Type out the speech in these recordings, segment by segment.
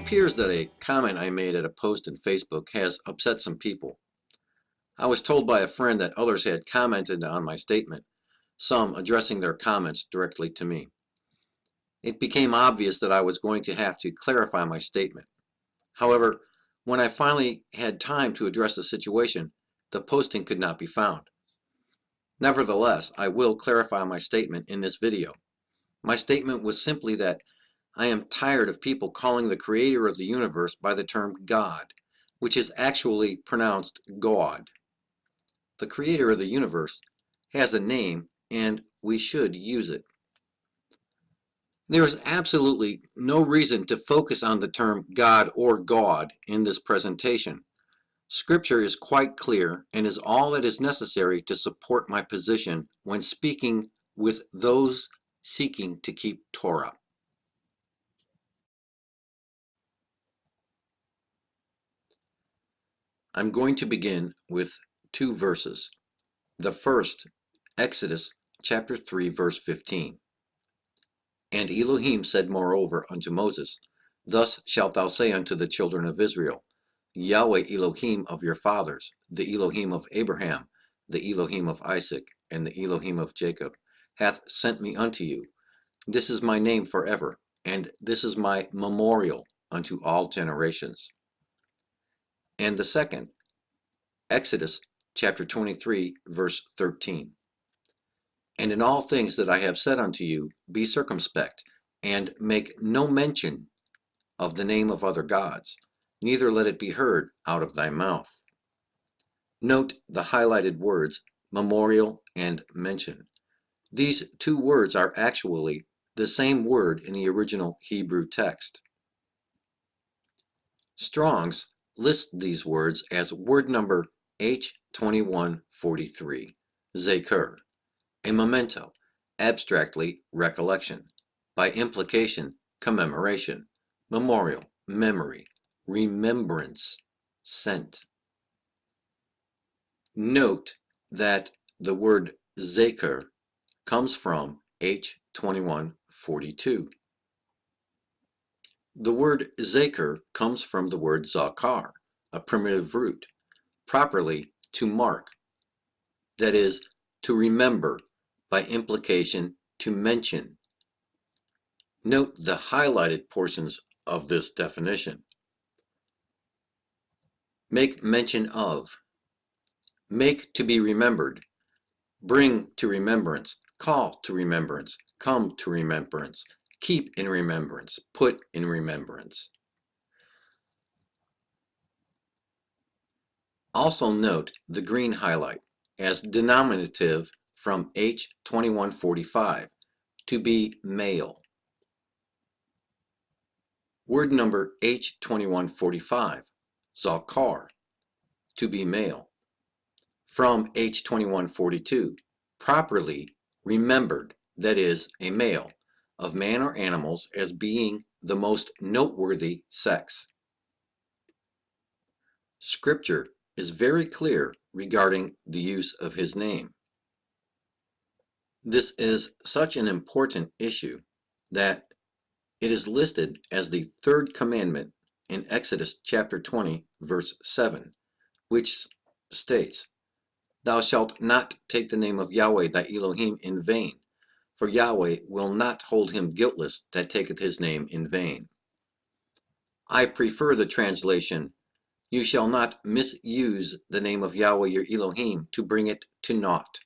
appears that a comment I made at a post in Facebook has upset some people. I was told by a friend that others had commented on my statement, some addressing their comments directly to me. It became obvious that I was going to have to clarify my statement. However, when I finally had time to address the situation, the posting could not be found. Nevertheless, I will clarify my statement in this video. My statement was simply that I am tired of people calling the creator of the universe by the term God, which is actually pronounced God. The creator of the universe has a name, and we should use it. There is absolutely no reason to focus on the term God or God in this presentation. Scripture is quite clear and is all that is necessary to support my position when speaking with those seeking to keep Torah. I'm going to begin with two verses. The first, Exodus chapter 3, verse 15. And Elohim said moreover unto Moses, Thus shalt thou say unto the children of Israel, Yahweh Elohim of your fathers, the Elohim of Abraham, the Elohim of Isaac, and the Elohim of Jacob, hath sent me unto you. This is my name forever, and this is my memorial unto all generations. And the second, Exodus chapter 23, verse 13. And in all things that I have said unto you, be circumspect, and make no mention of the name of other gods, neither let it be heard out of thy mouth. Note the highlighted words, memorial and mention. These two words are actually the same word in the original Hebrew text. Strong's lists these words as word number H2143, Zeker, a memento, abstractly recollection, by implication commemoration, memorial, memory, remembrance, sent. Note that the word Zeker comes from H2142. The word Zeker comes from the word Zakar, a primitive root, properly to mark, that is, to remember, by implication to mention. Note the highlighted portions of this definition. Make mention of, make to be remembered, bring to remembrance, call to remembrance, come to remembrance, keep in remembrance, put in remembrance. Also note the green highlight as denominative from H2145, to be male. Word number H2145, Zakar, to be male. From H2142, properly remembered, that is, a male, of man or animals as being the most noteworthy sex. Scripture is very clear regarding the use of his name. This is such an important issue that it is listed as the third commandment in Exodus chapter 20, verse 7, which states, Thou shalt not take the name of Yahweh thy Elohim in vain, for Yahweh will not hold him guiltless that taketh his name in vain. I prefer the translation, You shall not misuse the name of Yahweh your Elohim to bring it to naught,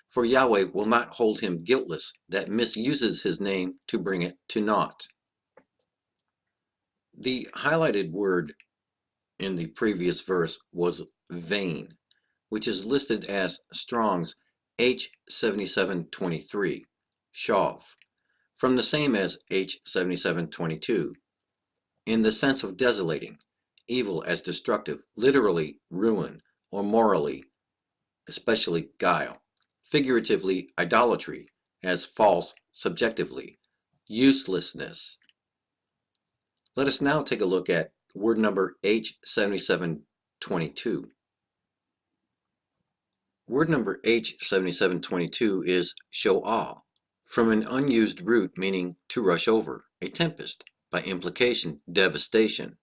for Yahweh will not hold him guiltless that misuses his name to bring it to naught. The highlighted word in the previous verse was vain, which is listed as Strong's H7723, Shav, from the same as H7722, in the sense of desolating, evil as destructive, literally ruin, or morally, especially guile, figuratively idolatry, as false subjectively, uselessness. Let us now take a look at word number H7722. Word number H7722 is sho'ah, from an unused root meaning to rush over, a tempest, by implication, devastation,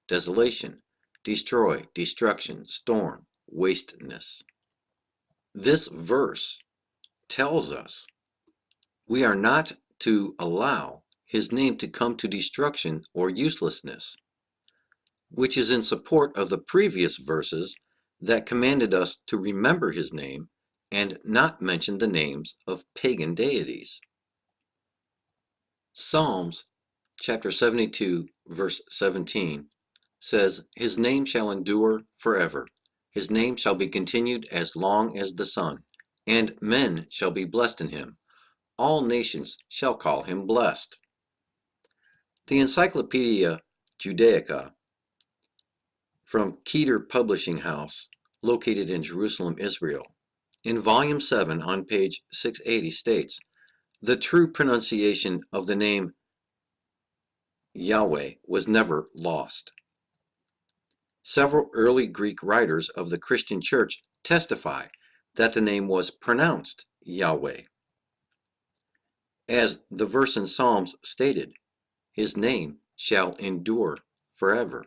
desolation, destroy, destruction, storm, wasteness. This verse tells us we are not to allow his name to come to destruction or uselessness, which is in support of the previous verses that commanded us to remember his name and not mention the names of pagan deities. Psalms chapter 72 verse 17 says, "His name shall endure forever. His name shall be continued as long as the sun, and men shall be blessed in him. All nations shall call him blessed." The Encyclopedia Judaica from Keter Publishing House, located in Jerusalem, Israel, in volume 7 on page 680 states, "The true pronunciation of the name Yahweh was never lost." Several early Greek writers of the Christian Church testify that the name was pronounced Yahweh. As the verse in Psalms stated, his name shall endure forever.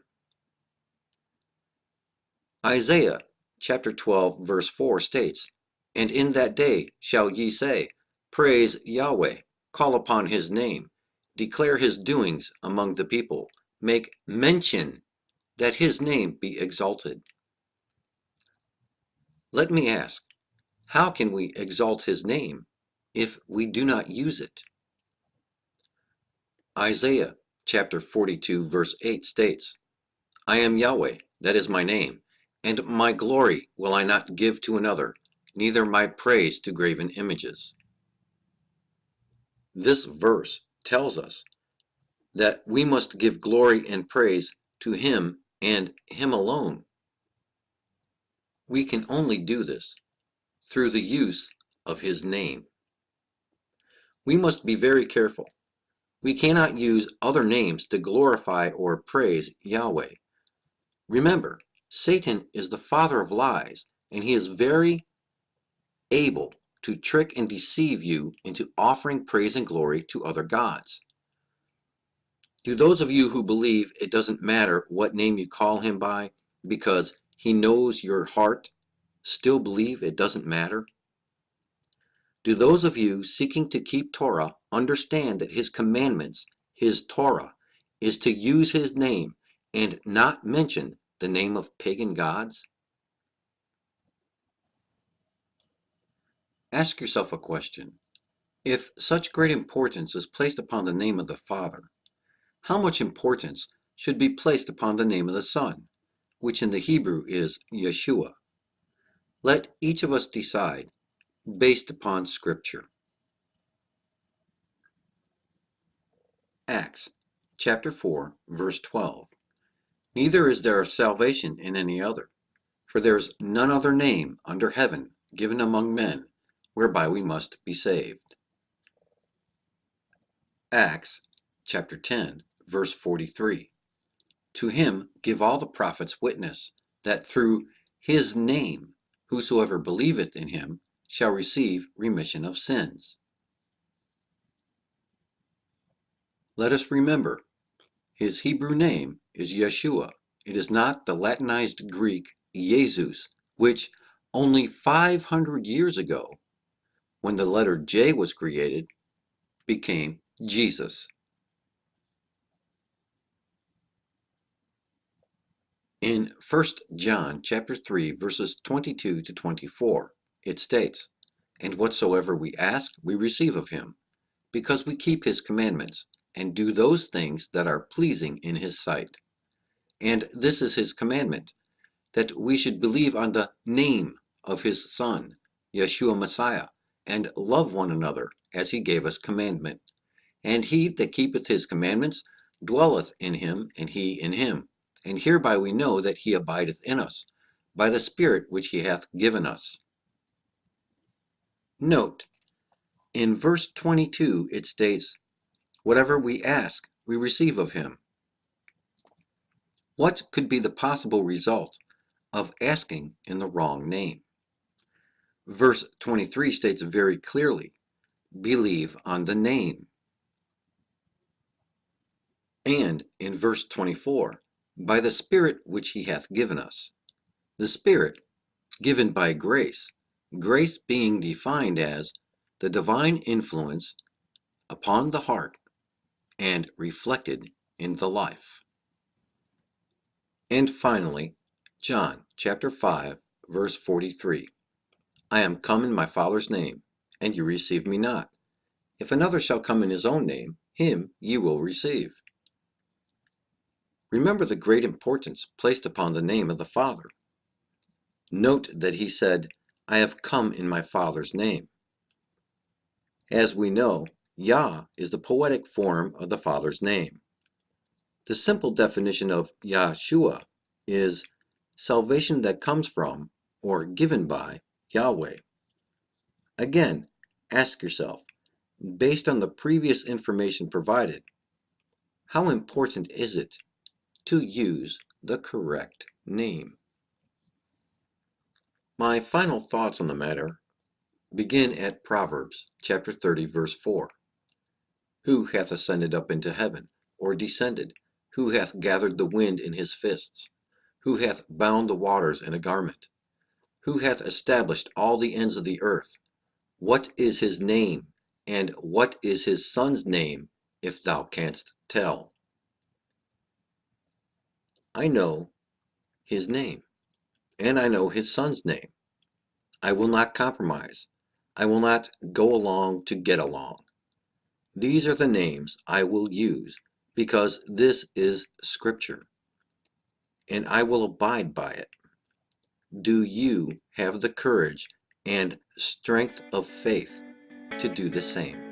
Isaiah chapter 12 verse 4 states, "And in that day shall ye say, Praise Yahweh, call upon his name, declare his doings among the people, make mention that his name be exalted." Let me ask, how can we exalt his name if we do not use it? Isaiah chapter 42 verse 8 states, "I am Yahweh, that is my name, and my glory will I not give to another, neither my praise to graven images." This verse tells us that we must give glory and praise to him and him alone. We can only do this through the use of his name. We must be very careful. We cannot use other names to glorify or praise Yahweh. Remember, Satan is the father of lies, and he is very able to trick and deceive you into offering praise and glory to other gods. Do those of you who believe it doesn't matter what name you call him by because he knows your heart still believe it doesn't matter? Do those of you seeking to keep Torah understand that his commandments, his Torah, is to use his name and not mention the name of pagan gods? Ask yourself a question. If such great importance is placed upon the name of the Father, how much importance should be placed upon the name of the Son, which in the Hebrew is Yeshua? Let each of us decide based upon Scripture. Acts chapter 4, verse 12. "Neither is there salvation in any other, for there is none other name under heaven given among men whereby we must be saved." Acts chapter 10, verse 43. "To him give all the prophets witness, that through his name whosoever believeth in him shall receive remission of sins." Let us remember, his Hebrew name is Yeshua. It is not the Latinized Greek Jesus, which only 500 years ago, when the letter J was created, became Jesus. In 1 John chapter 3, verses 22 to 24, it states, "And whatsoever we ask, we receive of him, because we keep his commandments, and do those things that are pleasing in his sight. And this is his commandment, that we should believe on the name of his Son, Yeshua Messiah, and love one another as he gave us commandment. And he that keepeth his commandments dwelleth in him, and he in him. And hereby we know that he abideth in us, by the Spirit which he hath given us." Note, in verse 22 it states, "Whatever we ask, we receive of him." What could be the possible result of asking in the wrong name? Verse 23 states very clearly, "Believe on the name." And in verse 24, by the Spirit which he hath given us. The Spirit given by grace, grace being defined as the divine influence upon the heart and reflected in the life. And finally, John chapter 5, verse 43. I am come in my Father's name, and you receive me not. If another shall come in his own name, him ye will receive. Remember the great importance placed upon the name of the Father. Note that he said, I have come in my Father's name. As we know, Yah is the poetic form of the Father's name. The simple definition of Yahshua is salvation that comes from or given by Yahweh. Again, ask yourself, based on the previous information provided, how important is it to use the correct name? My final thoughts on the matter begin at Proverbs chapter 30, verse 4. Who hath ascended up into heaven, or descended? Who hath gathered the wind in his fists? Who hath bound the waters in a garment? Who hath established all the ends of the earth? What is his name, and what is his son's name, if thou canst tell? I know his name, and I know his son's name. I will not compromise. I will not go along to get along. These are the names I will use because this is Scripture, and I will abide by it. Do you have the courage and strength of faith to do the same?